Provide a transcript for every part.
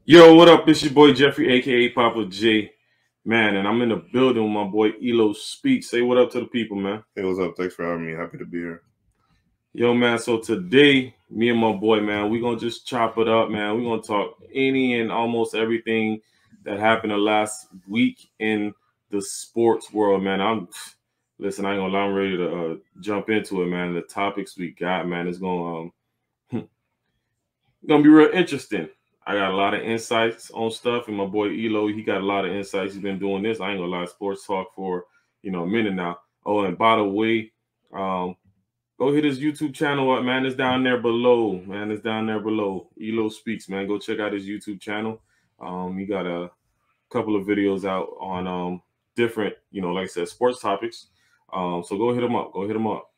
Yo, what up? It's your boy Jeffrey, aka Papa J, man, and I'm in the building with my boy Elo Speaks. Say what up to the people, man. Hey, what's up? Thanks for having me. Happy to be here. Yo, man. So today, me and my boy, man, we're gonna just chop it up, man. We're gonna talk any and almost everything that happened the last week in the sports world, man. Listen, I ain't gonna lie, I'm ready to jump into it, man. The topics we got, man, is gonna be real interesting. I got a lot of insights on stuff, and my boy Elo, he got a lot of insights. He's been doing this. I ain't gonna lie, sports talk for a minute now. Oh, and by the way, go hit his YouTube channel up, man. It's down there below, man. It's down there below. Elo Speaks, man. Go check out his YouTube channel. He got a couple of videos out on different, like I said, sports topics. So go hit him up. Go hit him up.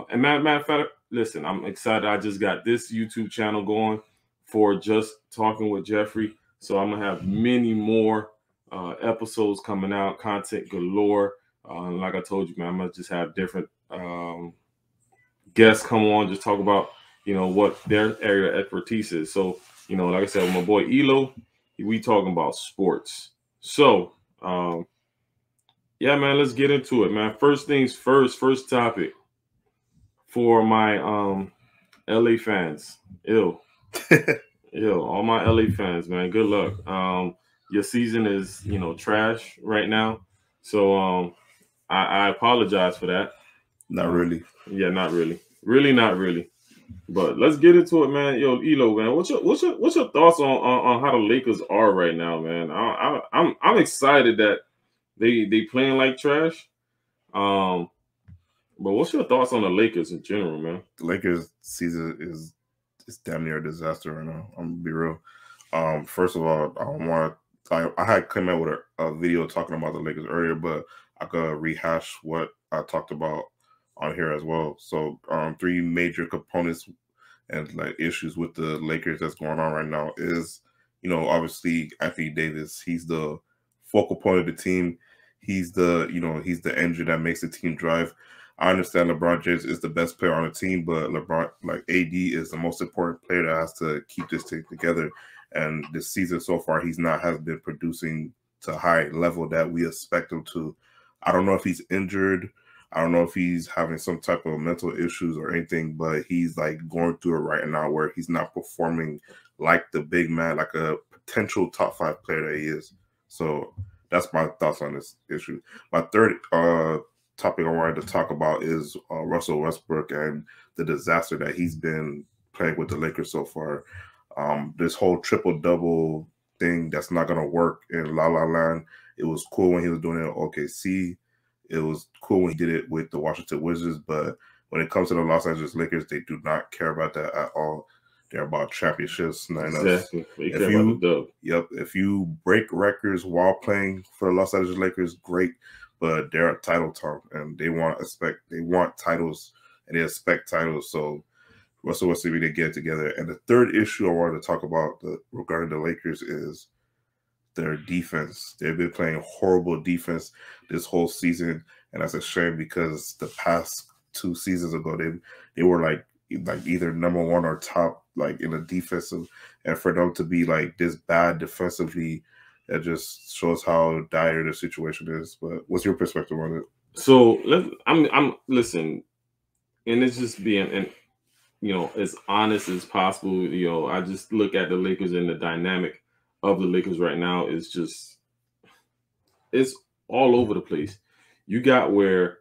And matter of fact, listen, I'm excited. I just got this YouTube channel going for just talking with Jeffrey. So I'm gonna have many more episodes coming out, content galore. Like I told you, man, I'm gonna just have different guests come on, just talk about what their area of expertise is. So like I said, with my boy Elo, we talking about sports. So yeah, man, let's get into it, man. First things first. First topic for my LA fans. All my LA fans, man. Good luck. Your season is, trash right now. So I apologize for that. Not really. Yeah, not really. Really not really. But let's get into it, man. Yo, Elo, man. What's your thoughts on how the Lakers are right now, man? I'm excited that they playing like trash. But what's your thoughts on the Lakers in general, man? The Lakers season is damn near a disaster right now. I'm gonna be real. First of all, I had come out with a video talking about the Lakers earlier, but I could rehash what I talked about on here as well. So three major components and like issues with the Lakers that's going on right now is, obviously Anthony Davis. He's the focal point of the team. He's the engine that makes the team drive. I understand LeBron James is the best player on the team, but LeBron, like AD, is the most important player that has to keep this team together. And this season so far, has been producing to a high level that we expect him to. I don't know if he's injured. I don't know if he's having some type of mental issues or anything, but he's like going through it right now where he's not performing like the big man, like a potential top 5 player that he is. So that's my thoughts on this issue. My third topic I wanted to talk about is Russell Westbrook and the disaster that he's been playing with the Lakers so far. This whole triple-double thing that's not going to work in La La Land. It was cool when he was doing it in OKC. It was cool when he did it with the Washington Wizards, but when it comes to the Los Angeles Lakers, they do not care about that at all. They're about championships. Exactly. If you break records while playing for the Los Angeles Lakers, great. But they're a title town, and they want titles, and they expect titles. So Russell Westbrook, they get together. And the third issue I wanted to talk about regarding the Lakers is their defense. They've been playing horrible defense this whole season, and that's a shame because the past 2 seasons ago they were like either number 1 or top like in the defensive, and for them to be like this bad defensively, that just shows how dire the situation is. But what's your perspective on it? So I'm listen, and it's just being as honest as possible. I just look at the Lakers, and the dynamic of the Lakers right now is just it's all over the place. You got where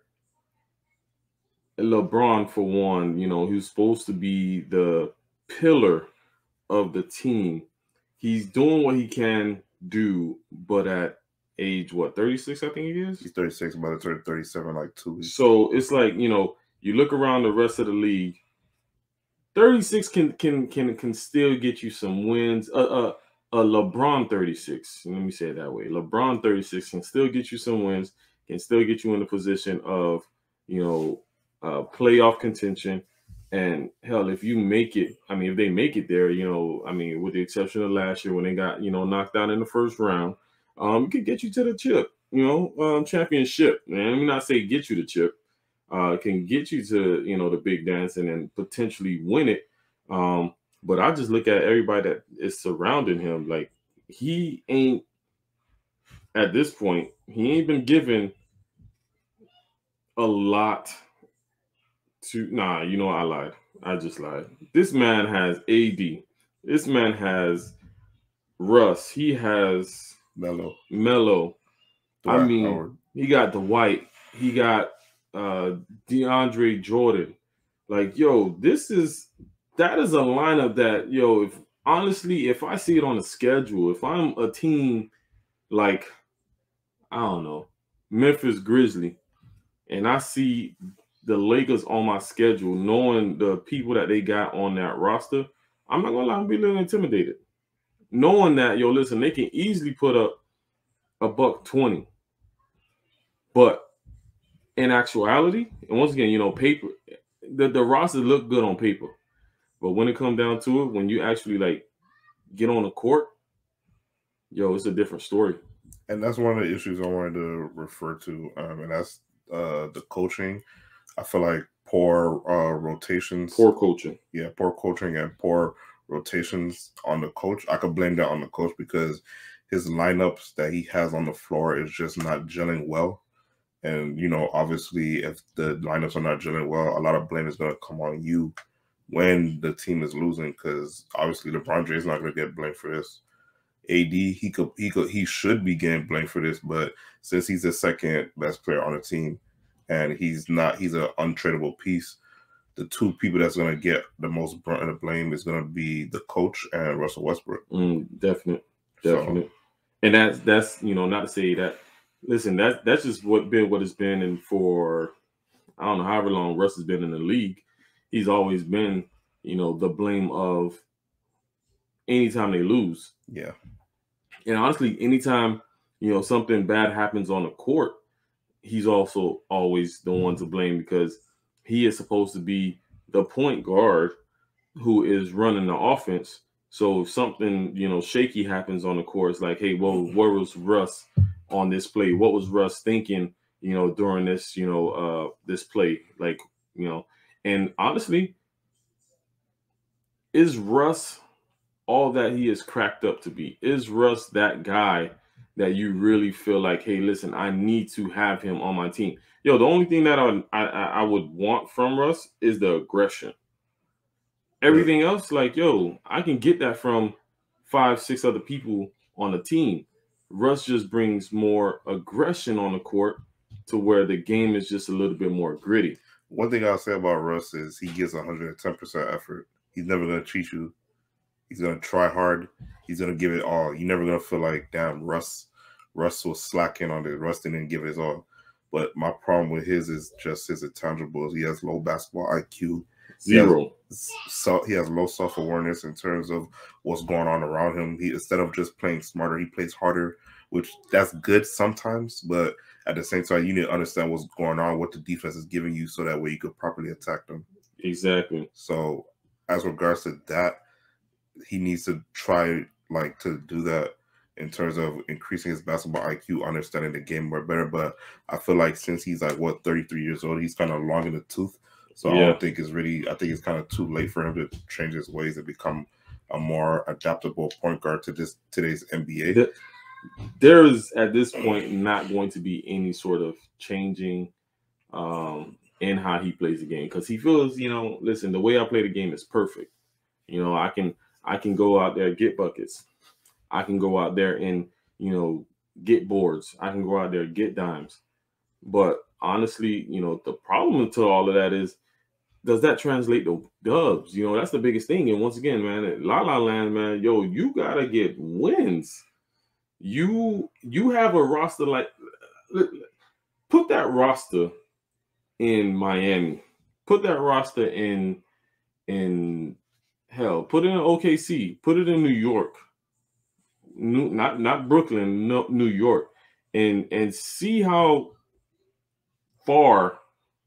LeBron, for one, he was supposed to be the pillar of the team. He's doing what he can do, but at age 36, I think he is. He's 36, about to turn 37 like 2 weeks. So it's like, you look around the rest of the league, 36 can still get you some wins. A LeBron 36, let me say it that way. LeBron 36 can still get you some wins, can still get you in the position of, playoff contention. And hell, if you make it, if they make it there, with the exception of last year when they got, knocked out in the first round, it could get you to the chip, championship. And let me not say get you the chip, can get you to, the big dance and then potentially win it. But I just look at everybody that is surrounding him. Like, he ain't, at this point, he ain't been given a lot to. Nah, you know what? I lied. I just lied. This man has AD. This man has Russ. He has Melo. I Dwight mean, Howard. he got Dwight. He got DeAndre Jordan. Like, yo, that is a lineup that, yo, if honestly, if I see it on the schedule, if I'm a team like, I don't know, Memphis Grizzly, and I see the Lakers on my schedule, knowing the people that they got on that roster, I'm not gonna lie, I'm be a little intimidated. Knowing that, yo, listen, they can easily put up a $120. But in actuality, and once again, you know, paper, the roster look good on paper. But when it comes down to it, when you actually like get on the court, yo, it's a different story. And that's one of the issues I wanted to refer to, and that's the coaching. I feel like poor rotations, Poor coaching. Yeah, poor coaching and poor rotations on the coach. I could blame that on the coach because his lineups that he has on the floor is just not gelling well. And, you know, obviously, if the lineups are not gelling well, a lot of blame is going to come on you when the team is losing, because obviously LeBron James is not going to get blamed for this. AD, he should be getting blamed for this, but since he's the second best player on the team and he's an untradeable piece, the two people that's going to get the most brunt of the blame is going to be the coach and Russell Westbrook. Definite. So, and that's you know, not to say that. Listen, that's just what it's been, and for I don't know however long Russ has been in the league, he's always been, you know, the blame of anytime they lose. Yeah. And honestly, anytime, you know, something bad happens on the court, he's also always the one to blame, because he is supposed to be the point guard who is running the offense. So if something, you know, shaky happens on the court, it's like, hey, well, where was Russ on this play? What was Russ thinking, you know, during this, you know, this play? Like, you know, and honestly, is Russ all that he is cracked up to be? Is Russ that guy that you really feel like, hey, listen, I need to have him on my team? Yo, the only thing that I would want from Russ is the aggression. Everything else, like, yo, I can get that from 5-6 other people on the team. Russ just brings more aggression on the court to where the game is just a little bit more gritty. One thing I'll say about Russ is he gives 110% effort. He's never going to cheat you. He's going to try hard. He's going to give it all. You're never going to feel like, damn, Russ was slacking on it. Russ didn't give it his all. But my problem with his is just his intangibles. He has low basketball IQ. Zero. He has low self-awareness in terms of what's going on around him. He, instead of just playing smarter, he plays harder, which that's good sometimes. But at the same time, you need to understand what's going on, what the defense is giving you, so that way you could properly attack them. Exactly. So as regards to that, he needs to try to do that in terms of increasing his basketball IQ, understanding the game more better. But I feel like since he's 33 years old, he's kind of long in the tooth. So I don't think I think it's kind of too late for him to change his ways and become a more adaptable point guard to today's NBA. There is at this point not going to be any sort of changing in how he plays the game, because he feels, you know, listen, the way I play the game is perfect. You know, I can go out there, get buckets. I can go out there and, you know, get boards. I can go out there, get dimes. But honestly, you know, the problem to all of that is, does that translate to dubs? You know, that's the biggest thing. And once again, man, at La La Land, man, yo, you gotta get wins. You have a roster like, put that roster in Miami. Put that roster in hell. Put it in OKC. Put it in New York. Not Brooklyn, no, New York, and see how far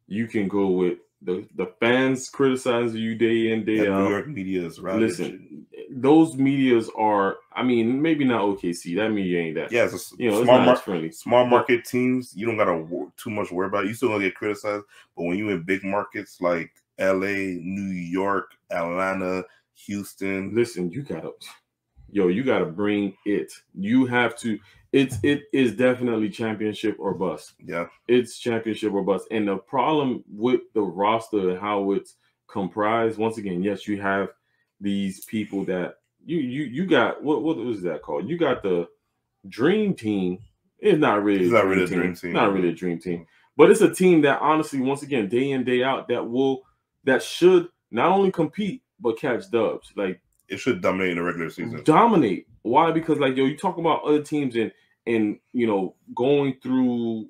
you can go with the fans criticizing you day in, day out. New York media is right. Listen, those medias are, I mean, maybe not OKC. That media ain't that. Yeah, it's you know, it's not friendly. Small market teams, you don't gotta too much worry about it. You still gonna get criticized, but when you in big markets like LA, New York, Atlanta, Houston. Listen, you gotta bring it. You have to. It is definitely championship or bust. Yeah, it's championship or bust. And the problem with the roster and how it's comprised, once again, yes, you have these people that you got. What was that called? You got the dream team. It's not really it's a not dream really a team. dream team. Not really a dream team. But it's a team that honestly, once again, day in, day out, that should not only compete but catch dubs. Like it should dominate in the regular season. Dominate. Why? Because like you talk about other teams and going through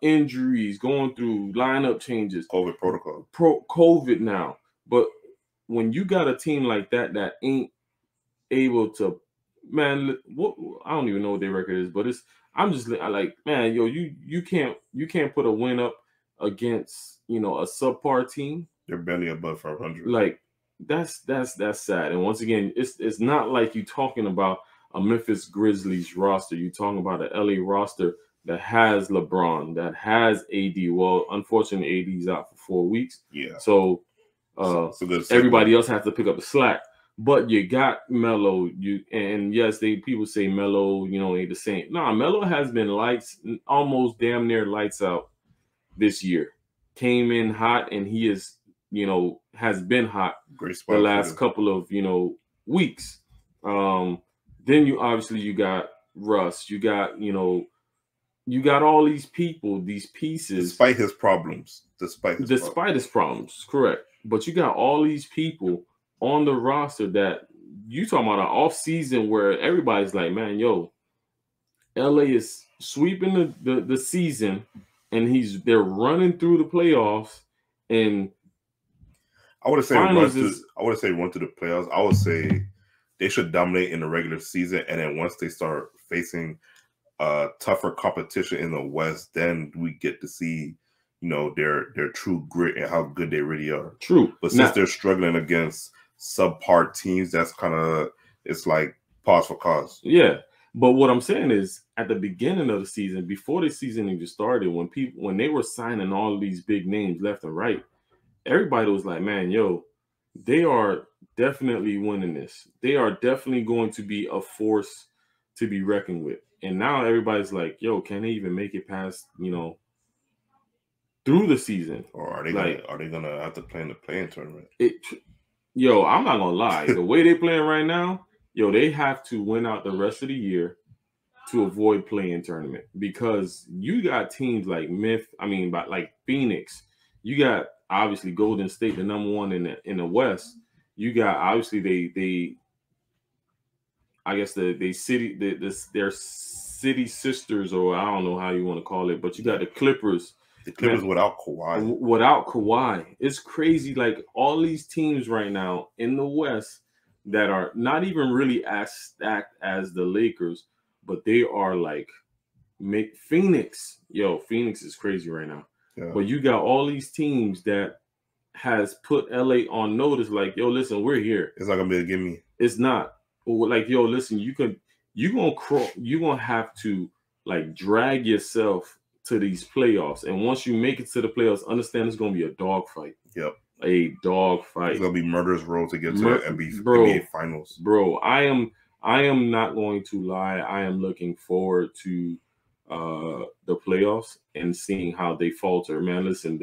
injuries, going through lineup changes, COVID protocol, COVID now. But when you got a team like that ain't able to, man, what I don't even know what their record is, but I'm just like, man, you can't put a win up against a subpar team. They're barely above 500. Like that's sad. And once again, it's not like you talking about a Memphis Grizzlies roster. You're talking about an LA roster that has LeBron, that has AD. Well, unfortunately, AD's out for 4 weeks. Yeah. So everybody else has to pick up the slack. But you got Melo. And yes, people say Melo, ain't the same. Nah, Melo has been almost damn near lights out this year. Came in hot, and he is, has been hot the last couple of weeks. Then you got Russ. You got all these people, these pieces. Despite his problems. Despite his problems, correct. But you got all these people on the roster that you talking about an off season where everybody's like, man, LA is sweeping the season, and they're running through the playoffs, and I would say run to the playoffs. I would say they should dominate in the regular season, and then once they start facing tougher competition in the West, then we get to see their true grit and how good they really are. True. But since they're struggling against subpar teams, that's kind of, it's like pause for cause. Yeah. But what I'm saying is, at the beginning of the season, before the season even started, when they were signing all of these big names left and right, everybody was like, man, they are definitely winning this. They are definitely going to be a force to be reckoned with. And now everybody's like, can they even make it past, through the season? Or are they gonna have to play in the play-in tournament? I'm not gonna lie. The way they're playing right now, they have to win out the rest of the year to avoid play-in tournament, because you got teams like like Phoenix. You got obviously Golden State, the number one in the West. You got obviously their city sisters, or I don't know how you want to call it, but you got the Clippers. The Clippers without Kawhi. Without Kawhi. It's crazy. Like all these teams right now in the West that are not even really as stacked as the Lakers, but they are like Phoenix. Phoenix is crazy right now. Yeah. But you got all these teams that has put LA on notice, like, listen, we're here. It's not gonna be a gimme. It's not. Like, listen, you're gonna have to like drag yourself to these playoffs, and once you make it to the playoffs, understand it's gonna be a dogfight. Yep, a dogfight. It's gonna be murderous road to get to the NBA finals, bro. I am not going to lie. I am looking forward to the playoffs and seeing how they falter. Man, listen,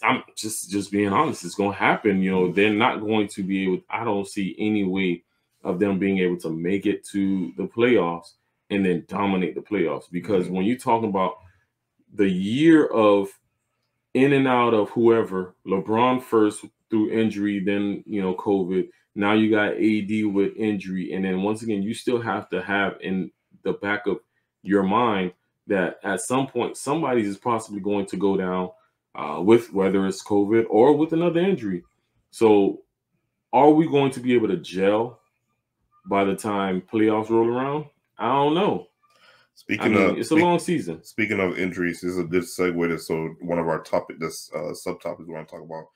I'm just being honest. It's gonna happen. They're not going to be able. I don't see any way of them being able to make it to the playoffs and then dominate the playoffs, because when you're talking about the year of in and out of whoever, LeBron first through injury, then COVID. Now you got AD with injury, and then once again you still have to have in the back of your mind that at some point somebody is possibly going to go down with whether it's COVID or with another injury. So are we going to be able to gel by the time playoffs roll around? I don't know. It's a long season. Speaking of injuries, this is a good segue to one of our subtopics we want to talk about